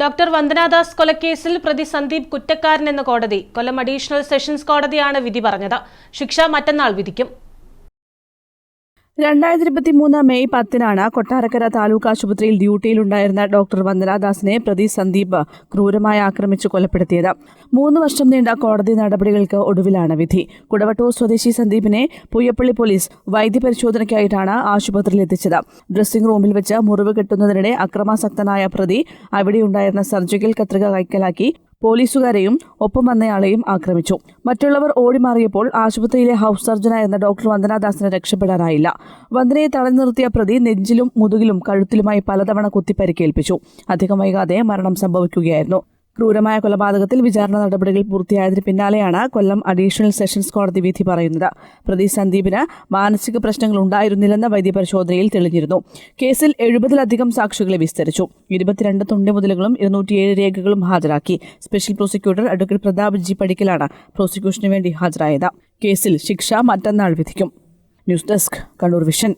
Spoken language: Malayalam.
ഡോക്ടർ വന്ദനാദാസ് കൊലക്കേസിൽ പ്രതി സന്ദീപ് കുറ്റക്കാരനെന്ന് കോടതി. കൊല്ലം അഡീഷണൽ സെഷൻസ് കോടതിയാണ് വിധി പറഞ്ഞത്. ശിക്ഷ മറ്റന്നാൾ വിധിക്കും. 2023 മെയ് 10-നാണ് കൊട്ടാരക്കര താലൂക്ക് ആശുപത്രിയിൽ ഡ്യൂട്ടിയിലുണ്ടായിരുന്ന ഡോക്ടർ വന്ദനാദാസിനെ പ്രതി സന്ദീപ് ക്രൂരമായി ആക്രമിച്ച് കൊലപ്പെടുത്തിയത്. 3 വർഷം നീണ്ട കോടതി നടപടികൾക്ക് ഒടുവിലാണ് വിധി. കുടവട്ടൂർ സ്വദേശി സന്ദീപിനെ പുയ്യപ്പള്ളി പോലീസ് വൈദ്യപരിശോധനയ്ക്കായിട്ടാണ് ആശുപത്രിയിൽ എത്തിച്ചത്. ഡ്രസ്സിംഗ് റൂമിൽ വെച്ച് മുറിവ് കെട്ടുന്നതിനിടെ അക്രമാസക്തനായ പ്രതി അവിടെയുണ്ടായിരുന്ന സർജിക്കൽ കത്രിക കൈക്കലാക്കി പോലീസുകാരെയും ഒപ്പം വന്നയാളെയും ആക്രമിച്ചു. മറ്റുള്ളവർ ഓടിമാറിയപ്പോൾ ആശുപത്രിയിലെ ഹൌസ് സർജനായിരുന്ന ഡോക്ടർ വന്ദനാദാസിന് രക്ഷപ്പെടാനായില്ല. വന്ദനയെ തടഞ്ഞു നിർത്തിയ പ്രതി നെഞ്ചിലും മുതുകിലും കഴുത്തിലുമായി പലതവണ കുത്തിപ്പരിക്കേൽപ്പിച്ചു. അധികം വൈകാതെ മരണം സംഭവിക്കുകയായിരുന്നു. ക്രൂരമായ കൊലപാതകത്തിൽ വിചാരണ നടപടികൾ പൂർത്തിയായതിന് പിന്നാലെയാണ് കൊല്ലം അഡീഷണൽ സെഷൻസ് കോടതി വിധി പറയുന്നത്. പ്രതി സന്ദീപിന് മാനസിക പ്രശ്നങ്ങൾ ഉണ്ടായിരുന്നില്ലെന്ന് വൈദ്യപരിശോധനയിൽ തെളിഞ്ഞിരുന്നു. കേസിൽ 70-ലധികം സാക്ഷികളെ വിസ്തരിച്ചു. 22 തൊണ്ടിമുതലുകളും 207 രേഖകളും ഹാജരാക്കി. Special prosecutor advocate Pratap G പടിക്കലാണ് പ്രോസിക്യൂഷന് വേണ്ടി ഹാജരായത്. കേസിൽ ശിക്ഷ മറ്റന്നാൾ വിധിക്കും. News desk, Kannur vision.